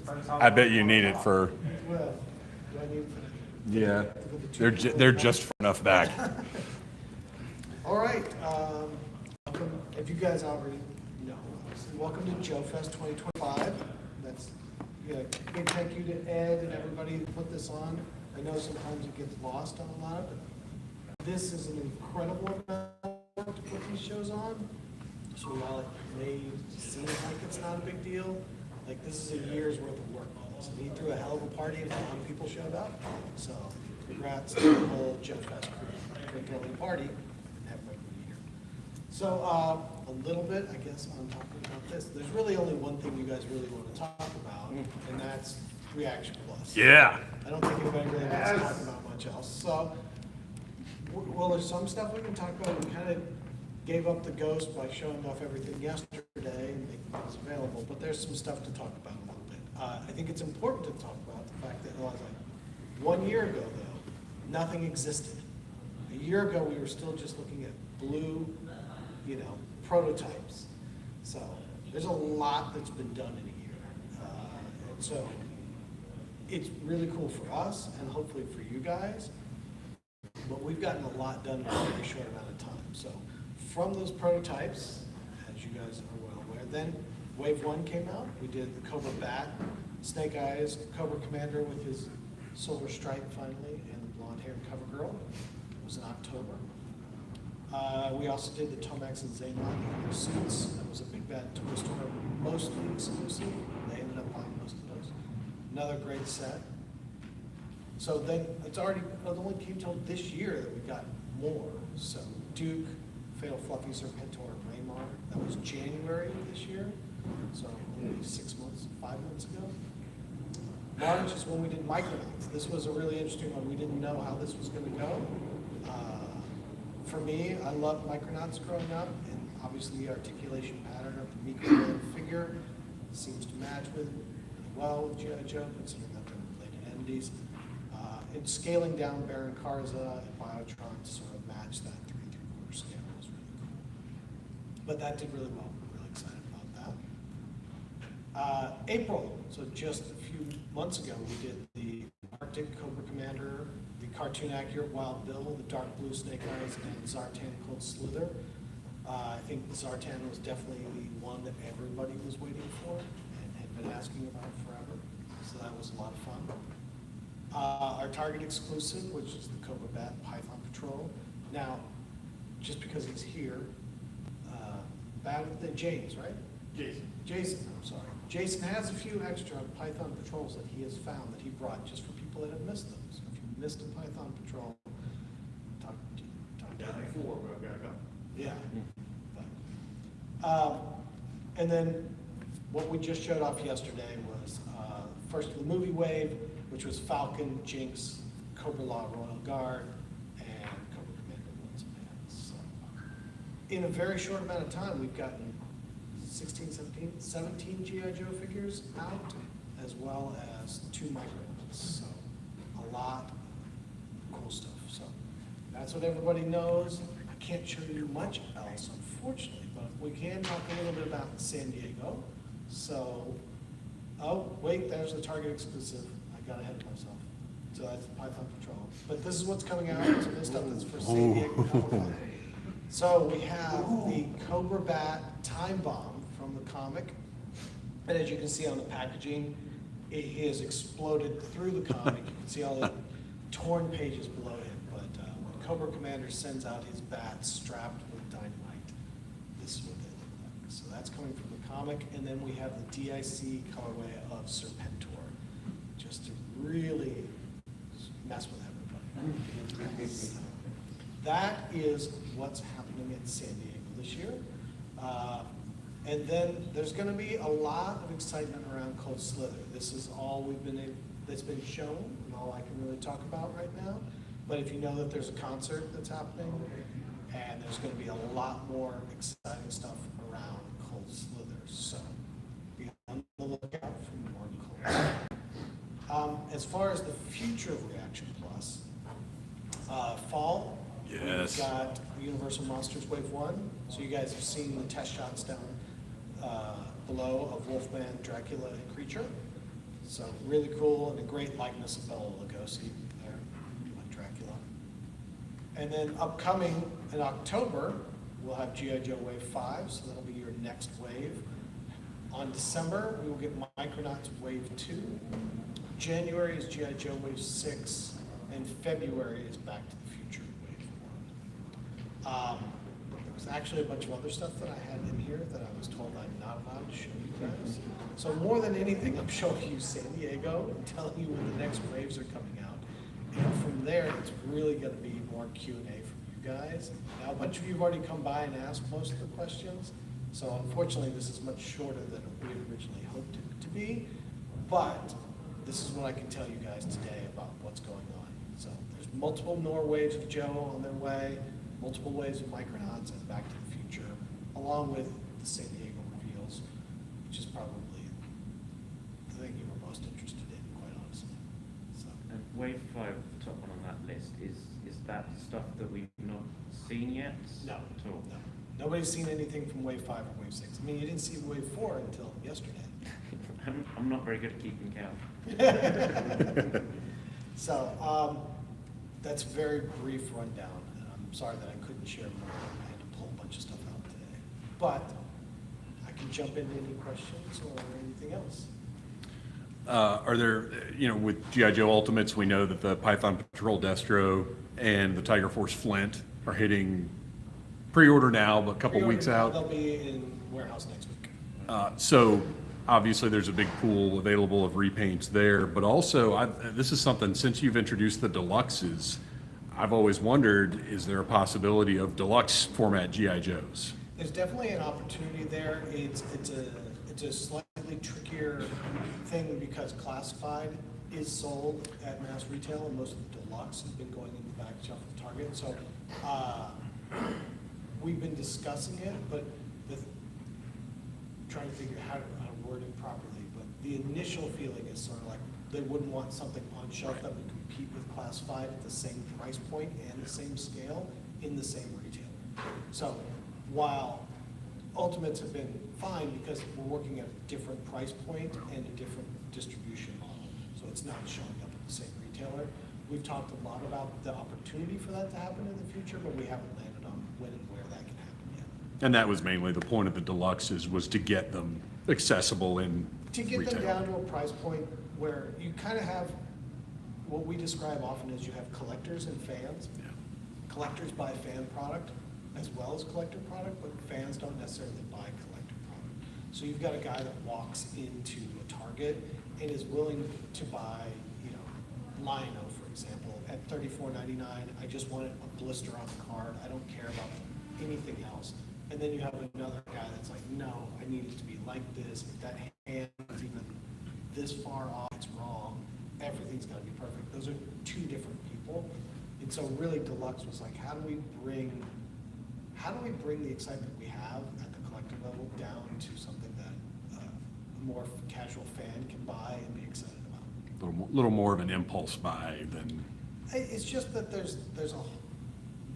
I bet you need it for. Well, do I need it for Yeah, they're just far enough back. All right, welcome, if you guys already know, welcome to JoeFest 2025. That's, big thank you to Ed and everybody who put this on. I know sometimes it gets lost on a lot, but this is an incredible amount of work to put these shows on. So while it may seem like it's not a big deal, like this is a year's worth of work. So he threw a hell of a party and a lot of people showed up. So congrats to the whole JoeFest crew for throwing a party and having everybody here. So a little bit, I guess, on talking about this. There's really only one thing you guys really want to talk about, and that's Reaction Plus. Yeah. I don't think anybody really wants to talk about much else. So, well, there's some stuff we can talk about. We kind of gave up the ghost by showing off everything yesterday and making things available, but there's some stuff to talk about a little bit. I think it's important to talk about the fact that, 1 year ago, though, nothing existed. A year ago, we were still just looking at blue, prototypes. So there's a lot that's been done in a year. And so it's really cool for us and hopefully for you guys, but we've gotten a lot done in a very short amount of time. So from those prototypes, as you guys are well aware, then Wave 1 came out. We did the Cobra Bat, Snake Eyes, Cobra Commander with his silver stripe finally, and the blonde haired cover girl. It was in October. We also did the Tomax and Xenon in their suits. That was a big bad toy store, mostly exclusive. They ended up buying most of those. Another great set. So then it only came till this year that we got more. So Duke, Fatal Fluffy, Serpentor, and Raymar. That was January of this year. So only 5 months ago. March is when we did Micronauts. This was a really interesting one. We didn't know how this was going to go. For me, I loved Micronauts growing up, and obviously the articulation pattern of the Micronauts figure seems to match with well with G.I. Joe, considering that they're related entities. And scaling down Baron Karza and Biotron to sort of match that 3 3/4 scale was really cool. But that did really well. We're really excited about that. April, so just a few months ago, we did the Arctic Cobra Commander, the cartoon accurate Wild Bill, the Dark Blue Snake Eyes, and Zartan Cold Slither. I think Zartan was definitely the one that everybody was waiting for and had been asking about forever. So that was a lot of fun. Our Target exclusive, which is the Cobra Bat Python Patrol. Now, just because he's here, James, right? Jason, I'm sorry. Jason has a few extra Python patrols that he has found that he brought just for people that have missed them. So if you missed a Python patrol, talk to him. Before, but I've got a couple. Yeah. And then what we just showed off yesterday was first the movie wave, which was Falcon, Jinx, Cobra Law Royal Guard, and Cobra Commander Woods Man. So in a very short amount of time, we've gotten 17 G.I. Joe figures out, as well as 2 Micronauts. So a lot of cool stuff. So that's what everybody knows. I can't show you much else, unfortunately, but we can talk a little bit about San Diego. So, oh, wait, there's the Target exclusive. I got ahead of myself. So that's Python Patrol. But this is what's coming out. So this stuff that's for San Diego. So we have the Cobra Bat Time Bomb from the comic. And as you can see on the packaging, it has exploded through the comic. You can see all the torn pages below it. But when Cobra Commander sends out his bat strapped with dynamite, this is what they look like. So that's coming from the comic. And then we have the DIC colorway of Serpentor, just to really mess with everybody. So that is what's happening at San Diego this year. And then there's going to be a lot of excitement around Cold Slither. This is all that's been shown and all I can really talk about right now. But if you know that there's a concert that's happening, and there's going to be a lot more exciting stuff around Cold Slither. So be on the lookout for more Cold. As far as the future of Reaction Plus, fall, Yes. we've got the Universal Monsters Wave 1. So you guys have seen the test shots down below of Wolfman, Dracula, and Creature. So really cool, and a great likeness of Bela Lugosi there, like Dracula. And then upcoming in October, we'll have G.I. Joe Wave 5, so that'll be your next wave. On December, we will get Micronauts Wave 2. January is G.I. Joe Wave 6, and February is Back to the Future Wave 1. There was actually a bunch of other stuff that I had in here that I was told I'm not allowed to show you guys. So more than anything, I'm showing you San Diego and telling you when the next waves are coming out. And from there, it's really going to be more Q&A from you guys. Now, a bunch of you have already come by and asked most of the questions. So unfortunately, this is much shorter than we had originally hoped it to be. But this is what I can tell you guys today about what's going on. So there's multiple more waves of Joe on their way, multiple waves of Micronauts and Back to the Future, along with the San Diego reveals, which is probably the thing you were most interested in, quite honestly. So. And Wave 5, the top one on that list, is that stuff that we've not seen yet? No, At all? no. Nobody's seen anything from Wave 5 or Wave 6. I mean, you didn't see Wave 4 until yesterday. I'm not very good at keeping count. So, that's a very brief rundown, and I'm sorry that I couldn't share more. I had to pull a bunch of stuff out today. But I can jump into any questions or anything else. Are there, with G.I. Joe Ultimates, we know that the Python Patrol Destro and the Tiger Force Flint are hitting pre-order now, but a couple weeks out. They'll be in warehouse next week. So obviously there's a big pool available of repaints there, but also this is something, since you've introduced the deluxes, I've always wondered, is there a possibility of deluxe format G.I. Joes? There's definitely an opportunity there. It's a slightly trickier thing because classified is sold at mass retail, and most of the deluxe has been going in the back shelf of Target. So we've been discussing it, but trying to figure out how to word it properly. But the initial feeling is sort of like they wouldn't want something on shelf that would compete with classified at the same price point and the same scale in the same retailer. So while Ultimates have been fine because we're working at a different price point and a different distribution model, so it's not showing up at the same retailer. We've talked a lot about the opportunity for that to happen in the future, but we haven't landed on when and where that can happen yet. And that was mainly the point of the deluxes, was to get them accessible in To get retail. them down to a price point where you kind of have what we describe often as you have collectors and fans. Yeah. Collectors buy fan product as well as collector product, but fans don't necessarily buy collector product. So you've got a guy that walks into a Target and is willing to buy, Lino, for example, at $34.99. I just want a blister on the card. I don't care about anything else. And then you have another guy that's like, no, I need it to be like this. If that hand is even this far off, it's wrong. Everything's got to be perfect. Those are two different people. And so really Deluxe was like, how do we bring the excitement we have at the collector level down to something that a more casual fan can buy and be excited about? A little more of an impulse buy than. It's just that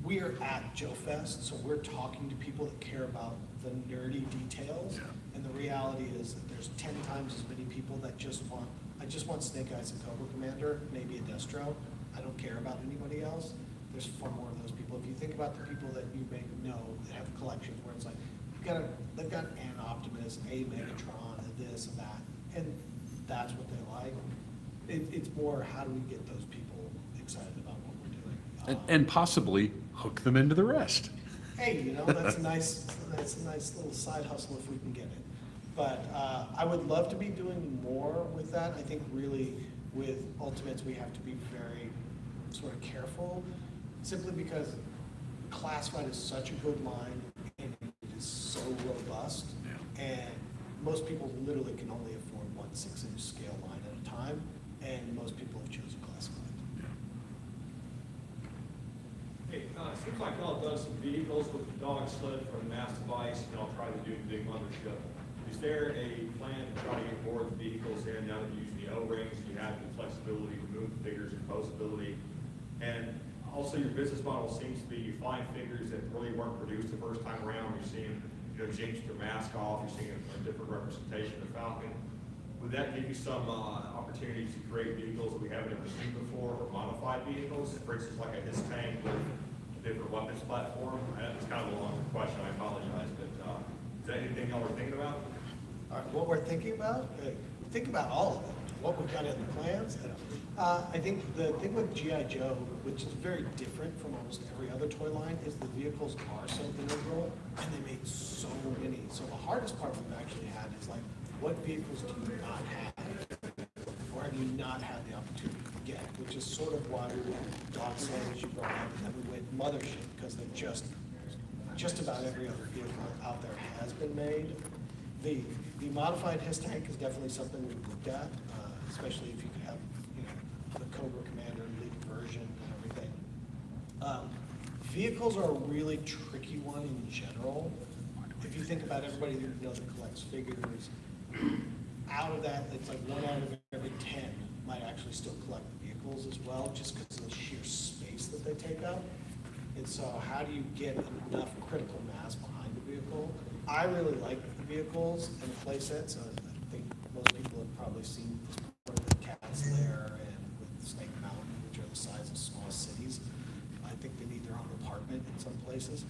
we're at JoeFest, so we're talking to people that care about the nerdy details. Yeah. And the reality is that there's 10 times as many people that I just want Snake Eyes and Cobra Commander, maybe a Destro. I don't care about anybody else. There's far more of those people. If you think about the people that you may know that have collections where it's like, they've got an Optimus, a Megatron, a this and that, and that's what they like. It's more, how do we get those people excited about what we're doing? And possibly hook them into the rest. Hey, that's a nice little side hustle if we can get it. But I would love to be doing more with that. I think really with Ultimates, we have to be very sort of careful, simply because classified is such a good line and it is so robust. Yeah. And most people literally can only afford one 6-inch scale line at a time, and most people have chosen classified. Hey, it seems like y'all have done some vehicles with the dog sled from Mass Device, and y'all try to do the big mothership. Is there a plan to try to get more of the vehicles in now that you use the O-rings, you have the flexibility to move the figures and posability? And also your business model seems to be you find figures that really weren't produced the first time around. You're seeing, Jinx with their mask off, you're seeing a different representation of Falcon. would that give you some opportunities to create vehicles that we haven't ever seen before, or modified vehicles? For instance, like a HISS tank with a different weapons platform? It's kind of a longer question, I apologize, but is that anything y'all are thinking about? All right, what we're thinking about? Think about all of it, what we've got in the plans. I think the thing with G.I. Joe, which is very different from almost every other toy line, is the vehicles are so integral, and they made so many. So the hardest part we've actually had is like, what vehicles do you not have? Or have you not had the opportunity to get? Which is sort of why we went Dog Sled, as you brought up, and then we went Mothership, because they're just about every other vehicle out there has been made. The modified HISS tank is definitely something we've looked at, especially if you could have, you know, the Cobra Commander lead version and everything. Vehicles are a really tricky one in general. If you think about everybody that you know that collects figures, out of that, it's like 1 out of every 10 might actually still collect vehicles as well, just because of the sheer space that they take up. And so how do you get enough critical mass behind the vehicle? I really like the vehicles and the play sets. I think most people have probably seen this part of the Cat's Lair and with Snake Mountain, which are the size of small cities. I think they need their own apartment in some places.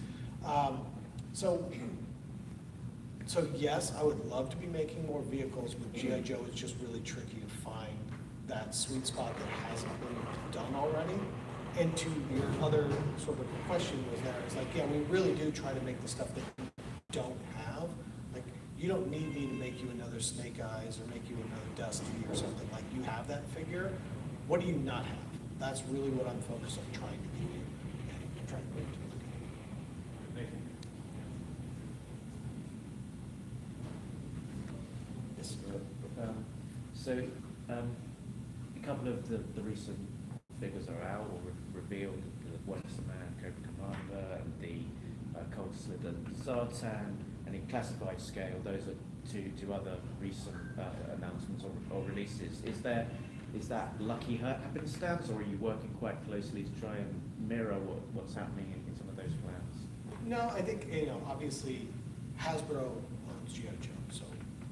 So yes, I would love to be making more vehicles. With G.I. Joe, it's just really tricky to find that sweet spot that hasn't been done already. And to your other sort of question was there, it's like, yeah, we really do try to make the stuff that we don't have. Like, you don't need me to make you another Snake Eyes or make you another Dusty or something. Like, you have that figure. What do you not have? That's really what I'm focused on trying to do and trying to bring to the game. Thank you. Yes. A couple of the recent figures are out or revealed, the What's the Man, Cobra Commander, and the Cold Slid and Zartan, and in classified scale, those are two other recent announcements or releases. Is that lucky happenstance, or are you working quite closely to try and mirror what's happening in some of those plans? No, I think, you know, obviously Hasbro owns G.I. Joe, so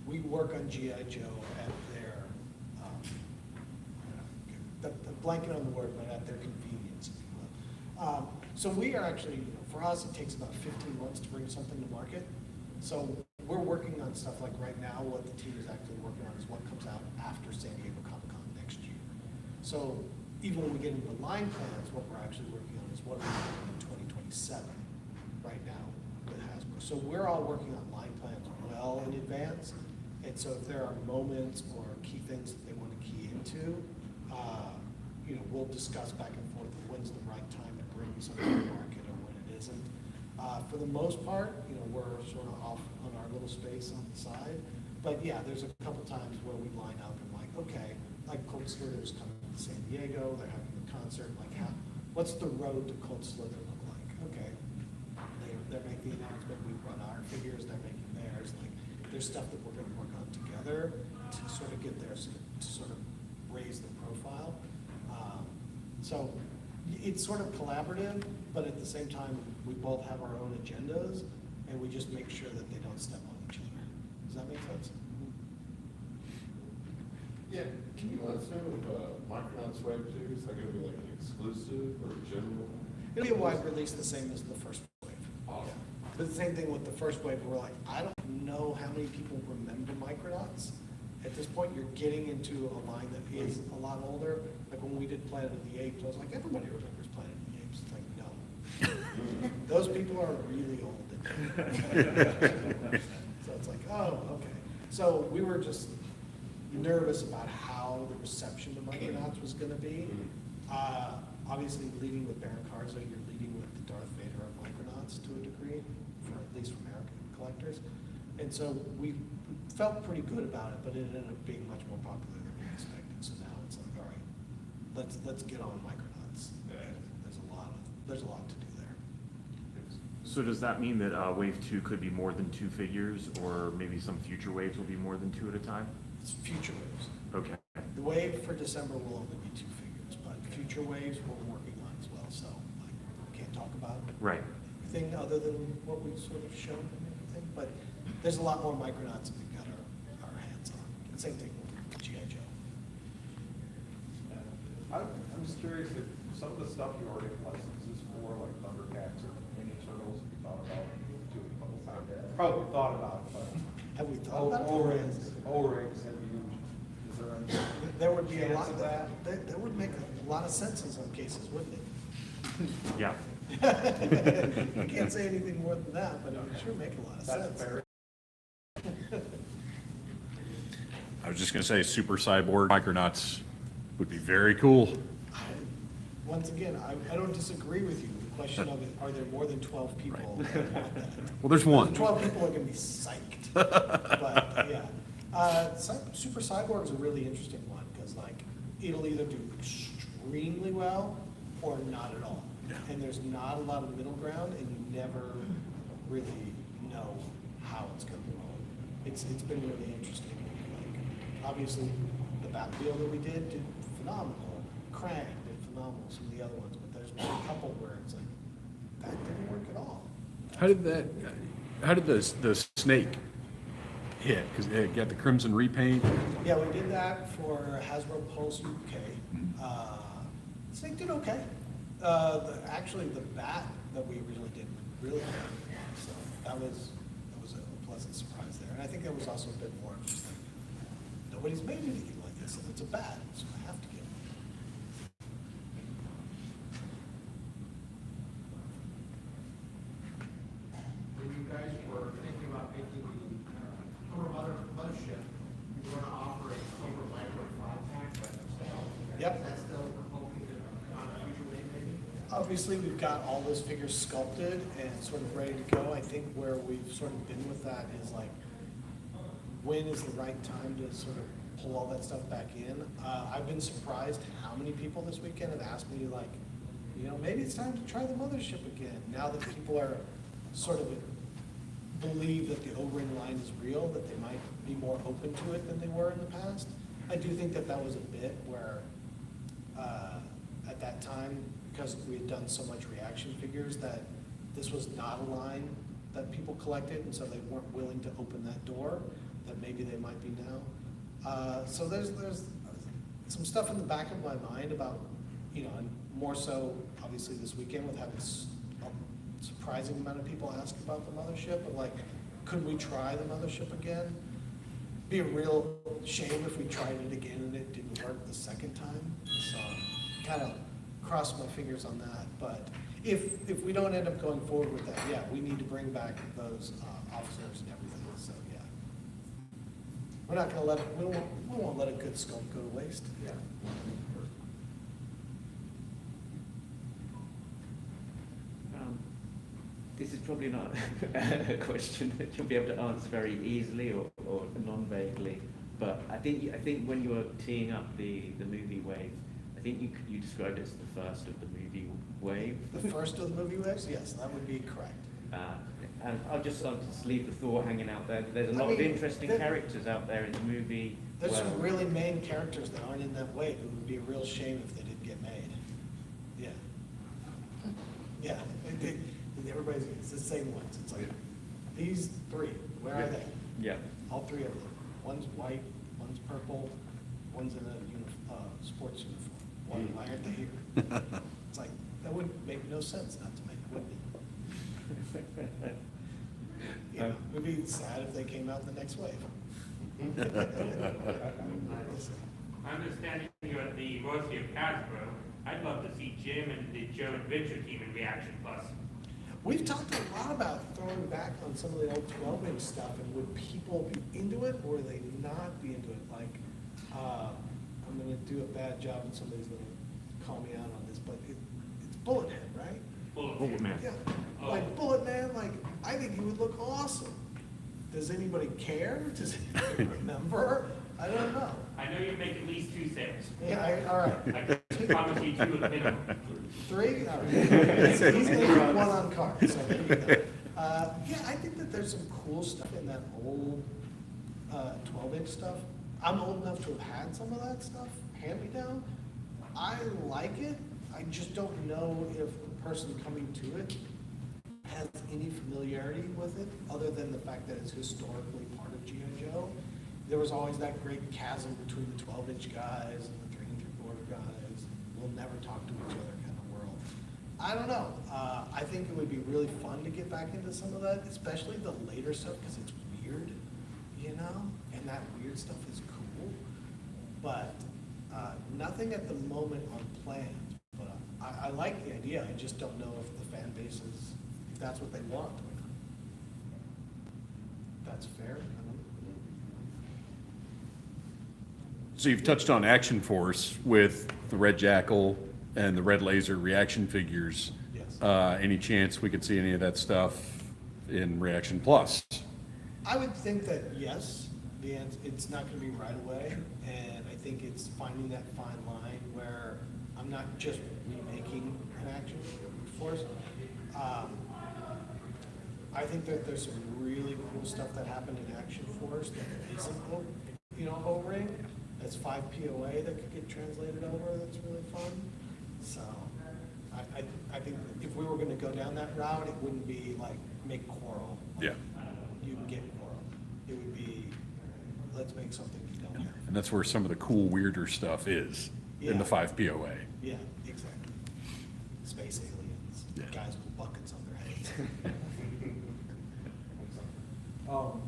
we work on G.I. Joe at their, the blanket on the word, but at their convenience, if you will. So we are actually, you know, for us, it takes about 15 months to bring something to market. So we're working on stuff like right now, what the team is actually working on is what comes out after San Diego Comic-Con next year. So even when we get into line plans, what we're actually working on is what are we doing in 2027 right now with Hasbro. So we're all working on line plans well in advance. And so if there are moments or key things that they want to key into, you know, we'll discuss back and forth when's the right time to bring something to market or when it isn't. For the most part, you know, we're sort of off on our little space on the side. But yeah, there's a couple times where we line up and like, okay, like Cold Slither is coming to San Diego, they're having a concert, like what's the road to Cold Slither look like? Okay, they're making the announcement, we run our figures, they're making theirs. Like, there's stuff that we're gonna work on together to sort of get there, to sort of raise the profile. So it's sort of collaborative, but at the same time, we both have our own agendas, and we just make sure that they don't step on each other. Does that make sense? Yeah, can you let us know if Micronauts Wave 2 is that going to be like an exclusive or general? It'll be a wide release, the same as the first wave. Awesome. Yeah. But the same thing with the first wave, we're like, I don't know how many people remember Micronauts. At this point, you're getting into a line that is a lot older. Like when we did Planet of the Apes, I was like, everybody remembers Planet of the Apes. It's like, no. Those people are really old. So it's like, oh, okay. So we were just nervous about how the reception to Micronauts was going to be. Obviously, leading with Baron Karza, you're leading with the Darth Vader of Micronauts to a degree, for at least for American collectors. And so we felt pretty good about it, but it ended up being much more popular than we expected. So now it's like, all right, let's get on Micronauts. There's a lot to do there. So does that mean that Wave 2 could be more than 2 figures, or maybe some future waves will be more than 2 at a time? It's future waves. Okay. The wave for December will only be 2 figures, but future waves we're working on as well. So like, can't talk about Right. anything other than what we've sort of shown and everything. But there's a lot more Micronauts that we've got our hands on. Same thing with I'm just curious if some of the stuff you already have licenses for, like Thundercats or Ninja Turtles, have you thought about doing a couple times? Probably thought about it, but. Have we thought about it? O-rings, have you, is there any? There would be a lot chance of that, that would make a lot of sense in some cases, wouldn't it? Yeah. You can't say anything more than that, but it would sure make a lot of That's sense. fair. I was just gonna say, super cyborg Micronauts would be very cool. Once again, I don't disagree with you. The question of it, are there more than 12 people that want that? Well, there's one. 12 people are gonna be psyched. But, yeah. Super Cyborg is a really interesting one, because like, it'll either do extremely well or not at all. Yeah. And there's not a lot of middle ground, and you never really know how it's gonna roll. It's been really interesting. Like, obviously, the Batmobile that we did phenomenal. Krang did phenomenal, some of the other ones, but there's been a couple where it's like, that didn't work at all. How did the snake hit? Because it got the crimson repaint. Yeah, we did that for Hasbro Pulse UK. Snake did okay. Actually, the bat that we originally did really good. So that was a pleasant surprise there. And I think there was also a bit more of just like, nobody's made anything like this, and it's a bat, so I have to get it. When you guys were thinking about making the mothership, you were gonna offer a silver library flag pack. Yep. That's still hoping to, on a future date maybe? Obviously, we've got all those figures sculpted and sort of ready to go. I think where we've sort of been with that is like, when is the right time to sort of pull all that stuff back in? I've been surprised how many people this weekend have asked me like, maybe it's time to try the mothership again. Now that people are sort of believe that the O-ring line is real, that they might be more open to it than they were in the past. I do think that was a bit where, at that time, because we had done so much reaction figures, that this was not a line that people collected, and so they weren't willing to open that door, that maybe they might be now. So there's some stuff in the back of my mind about, and more so, obviously, this weekend with having a surprising amount of people ask about the mothership, and like, could we try the mothership again? Be a real shame if we tried it again and it didn't work the second time. So kind of cross my fingers on that. But if we don't end up going forward with that, yeah, we need to bring back those officers and everything. So yeah, we're not going to we won't let a good sculpt go to waste. Yeah. This is probably not a question that you'll be able to answer very easily or non-vaguely, but I think when you were teeing up the movie wave, I think you described it as the first of the movie wave. The first of the movie waves? Yes, that would be correct. And I'll just leave the thought hanging out there. There's a lot of interesting characters out there in the movie. There's some really main characters that aren't in that wave. It would be a real shame if they didn't get made. Yeah. Yeah. Everybody's, it's the same ones. It's like, these three, where are they? Yeah. All three of them. One's white, one's purple, one's in a sports uniform. Why aren't they here? It's like, that would make no sense not to make it, wouldn't it? It would be sad if they came out in the next wave. Understanding you're at the University of Hasbro, I'd love to see Jim and the Joe and Richard team in Reaction Plus. We've talked a lot about throwing back on some of the old 12-inch stuff, and would people be into it or would they not be into it? Like, I'm gonna do a bad job and somebody's gonna call me out on this, but it's Bullet Head, right? Bullet Man. Yeah, Oh. like Bullet Man, like, I think he would look awesome. Does anybody care? Does anybody remember? I don't know. I know you'd make at least 2 sales. Yeah, all right. I can promise you 2 at the minimum. 3? All right. He's gonna get one on card, so there you go. Yeah, I think that there's some cool stuff in that old 12-inch stuff. I'm old enough to have had some of that stuff hand-me-down. I like it. I just don't know if the person coming to it has any familiarity with it, other than the fact that it's historically part of G.I. Joe. There was always that great chasm between the 12-inch guys and the 3 3/4 guys. we'll never talk to each other kind of world. I don't know. I think it would be really fun to get back into some of that, especially the later stuff, because it's weird, you know? And that weird stuff is cool. But nothing at the moment on plans. But I like the idea. I just don't know if the fan base is, if that's what they want. That's fair. I don't know. So you've touched on Action Force with the Red Jackal and the Red Laser reaction figures. Yes. Any chance we could see any of that stuff in Reaction Plus? I would think that yes, it's not gonna be right away, and I think it's finding that fine line where I'm not just remaking an Action Force. I think that there's some really cool stuff that happened in Action Force that isn't, O-ring. That's 5 POA that could get translated over, that's really fun. So, I think if we were gonna go down that route, it wouldn't be like make Coral. Yeah. You can get Coral. It would be, let's make something you don't have. And that's where some of the cool, weirder stuff is, in the Yeah. 5 POA. Yeah, exactly. Space aliens, Yeah. guys with buckets on their heads.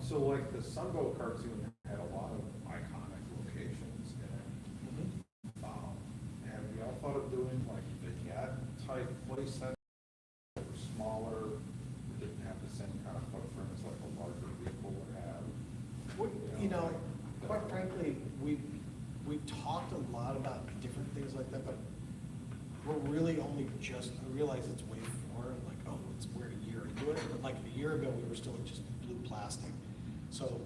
So like the Sunbow cartoon had a lot of iconic locations in it. Have y'all thought of doing like vignette type play sets that were smaller, that didn't have the same kind of footprint as like a larger vehicle would have? You know, quite frankly, we talked a lot about different things like that, but we're really only just, I realize it's way forward, like, oh, we're a year into it, but like a year ago, we were still just blue plastic. So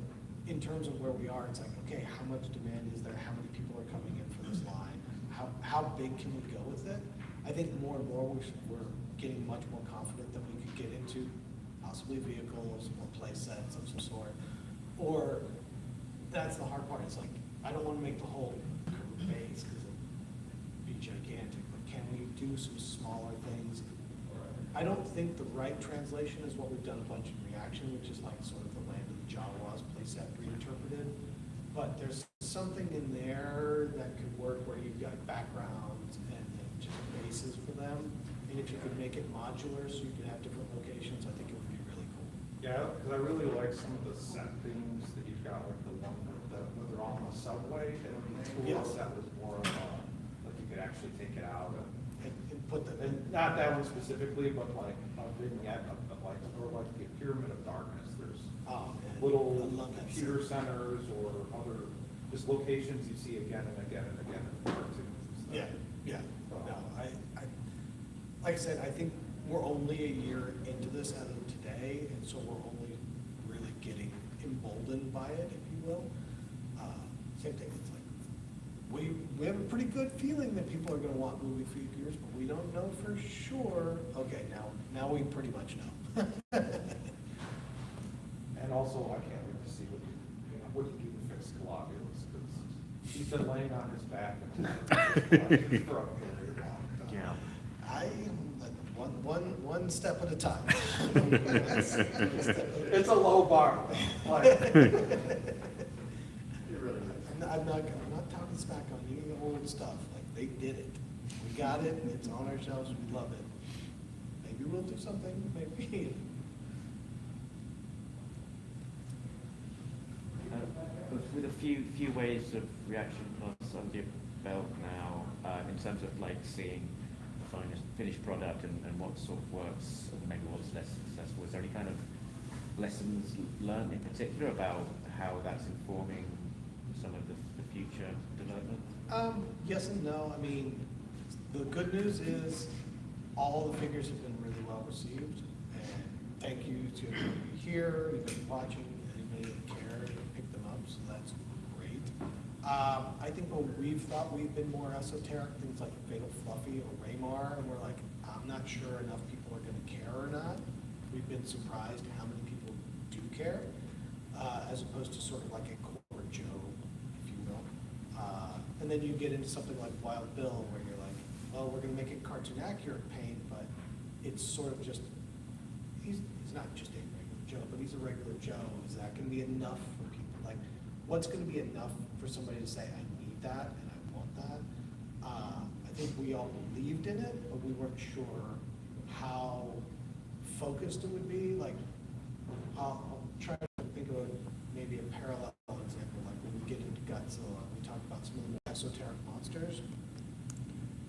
in terms of where we are, it's like, okay, how much demand is there? How many people are coming in for this line? How big can we go with it? I think more and more we're getting much more confident that we could get into possibly vehicles or play sets of some sort. Or that's the hard part. It's like, I don't want to make the whole base because it'd be gigantic, but can we do some smaller things? I don't think the right translation is what we've done a bunch in Reaction, which is like sort of the Land of the Jawas playset reinterpreted. But there's something in there that could work where you've got backgrounds and then just bases for them. And if you could make it modular so you could have different locations, I think it would be really cool. Yeah, because I really like some of the set themes that you've got, like the one where they're on the subway, that would be cool. Yes. That was more of a, like you could actually take it out And put them and in. not that one specifically, but like a vignette of like, or like the Pyramid of Darkness. There's Oh, man. little I love that computer set. centers or other, just locations you see again and again and again in cartoons. and stuff. Yeah. No, like I said, I think we're only a year into this as of today, and so we're only really getting emboldened by it, if you will. Same thing, it's like, we have a pretty good feeling that people are gonna want movie figures, but we don't know for sure. Okay, now we pretty much know. And also, I can't wait to see what you do to fix Globulus, because he's been laying on his back for a very long time. Yeah. I, one step at a time. It's a low bar. Like, I'm not talking smack on any of the old stuff, like, they did it. We got it, it's on our shelves, we love it. Maybe we'll do something, maybe. With a few ways of Reaction Plus under your belt now, in terms of like seeing the finished product and what sort of works and maybe what's less successful, is there any kind of lessons learned in particular about how that's informing some of the future development? Yes and no. I mean, the good news is all the figures have been really well received. And thank you to everybody here, anybody watching, anybody that cared and picked them up, so that's great. I think when we've thought we've been more esoteric, things like Fatal Fluffy or Raymar, and we're like, I'm not sure enough people are gonna care or not. We've been surprised how many people do care, as opposed to sort of like a core Joe, if you will. And then you get into something like Wild Bill, where you're like, well, we're gonna make it cartoon accurate paint, but it's sort of just, he's not just a regular Joe, but he's a regular Joe. Is that gonna be enough for people? Like, what's gonna be enough for somebody to say, I need that and I want that? I think we all believed in it, but we weren't sure how focused it would be. Like, I'll try to think of maybe a parallel example, like when we get into Godzilla, we talk about some of the esoteric monsters.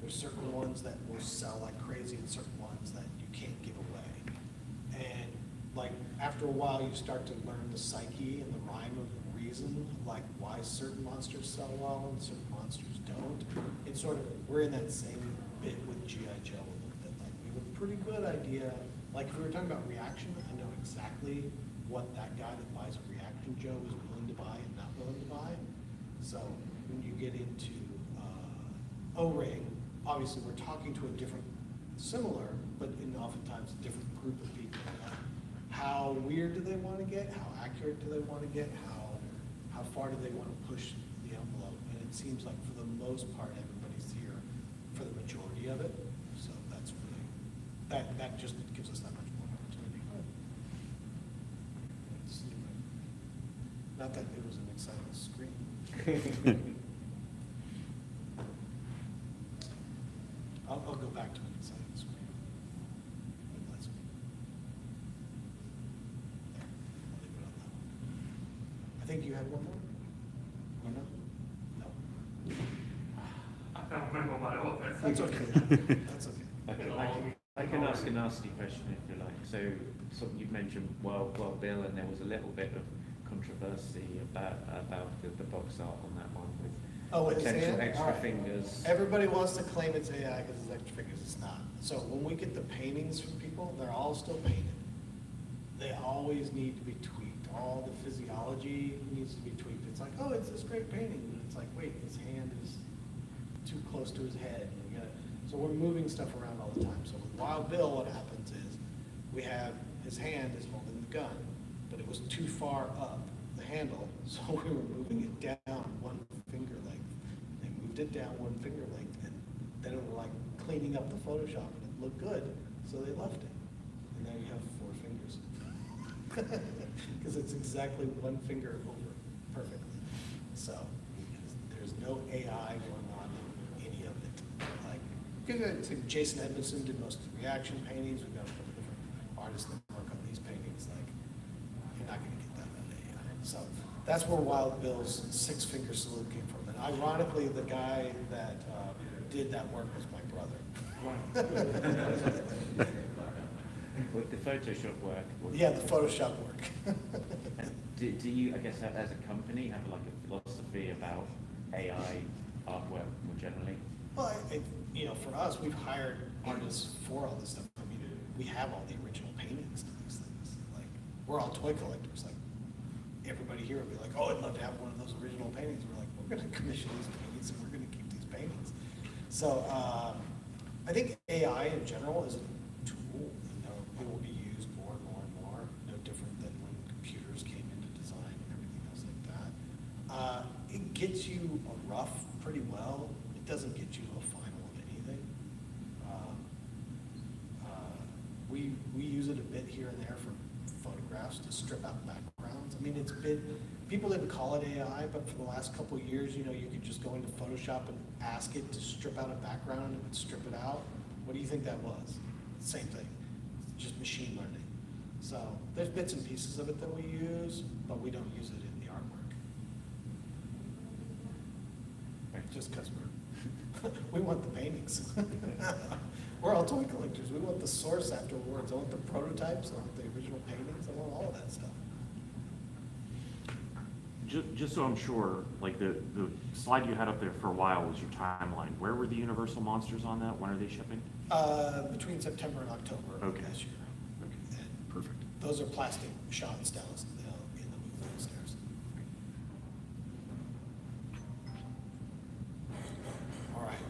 There's certain ones that will sell like crazy and certain ones that you can't give away. And like, after a while, you start to learn the psyche and the rhyme of reason, like why certain monsters sell well and certain monsters don't. It's sort of, we're in that same bit with G.I. Joe a little bit. Like, we have a pretty good idea. Like, if we were talking about reaction, I know exactly what that guy that buys a reaction Joe is willing to buy and not willing to buy. So when you get into O-ring, obviously we're talking to a different, similar, but in oftentimes a different group of people. How weird do they want to get? How accurate do they want to get? How far do they want to push the envelope? And it seems like for the most part, everybody's here for the majority of it. So that's really, that just gives us that much more opportunity. Not that it was an exciting screen. I'll go back to an exciting screen. Let's there. I'll leave it on that one. I think you had one more? Or no? No. I don't remember what it was. That's okay. That's okay. I can ask a nasty question if you like. So, something you've mentioned, Wild Bill, and there was a little bit of controversy about the box art on that one with His potential hand? extra All right. fingers. Everybody wants to claim it's AI because it's extra fingers. It's not. So when we get the paintings from people, they're all still painted. They always need to be tweaked. All the physiology needs to be tweaked. It's like, oh, it's this great painting. And it's like, wait, his hand is too close to his head. And we gotta, so we're moving stuff around all the time. So with Wild Bill, what happens is we have his hand is holding the gun, but it was too far up the handle, so we were moving it down one finger length. They moved it down one finger length, and then it was like cleaning up the Photoshop, and it looked good, so they left it. And now you have 4 fingers. Because it's exactly one finger over perfectly. So there's no AI going on in any of it. Like, I think Jason Edmondson did most of the reaction paintings. We've got a couple different artists that work on these paintings. Like, you're not going to get that out of AI. So that's where Wild Bill's 6-finger salute came from. And ironically, the guy that did that work was my brother. With the Photoshop work. Yeah, the Photoshop work. Do you, I guess, as a company, have like a philosophy about AI artwork more generally? Well, for us, we've hired artists for all this stuff. I mean, we have all the original paintings to these things. Like, we're all toy collectors. Like, everybody here would be like, oh, I'd love to have one of those original paintings. We're like, we're going to commission these paintings and we're going to keep these paintings. So, I think AI in general is a tool. It will be used more and more and more. No different than when computers came into design and everything else like that. It gets you a rough pretty well. It doesn't get you a final of anything. We use it a bit here and there for photographs to strip out backgrounds. I mean, people didn't call it AI, but for the last couple of years, you could just go into Photoshop and ask it to strip out a background and it would strip it out. What do you think that was? Same thing, just machine learning. So there's bits and pieces of it that we use, but we don't use it in the artwork. Just because we want the paintings. We're all toy collectors. We want the source afterwards. I want the prototypes. I want the original paintings. I want all of that stuff. Just so I'm sure, like the slide you had up there for a while was your timeline. Where were the Universal monsters on that? When are they shipping? Between September and October of this year. Okay. And Perfect. those are plastic shots down in the booth downstairs. All right.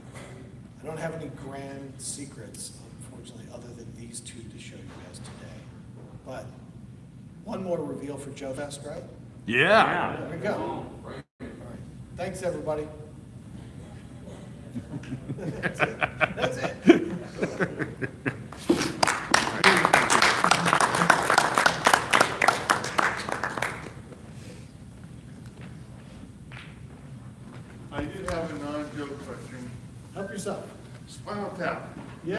I don't have any grand secrets, unfortunately, other than these 2 to show you guys today. But one more reveal for JoeFest, right? Yeah. There we go. All right. Thanks, everybody. That's it. That's it. I did have a non-joke question. Help yourself. Spinal Tap.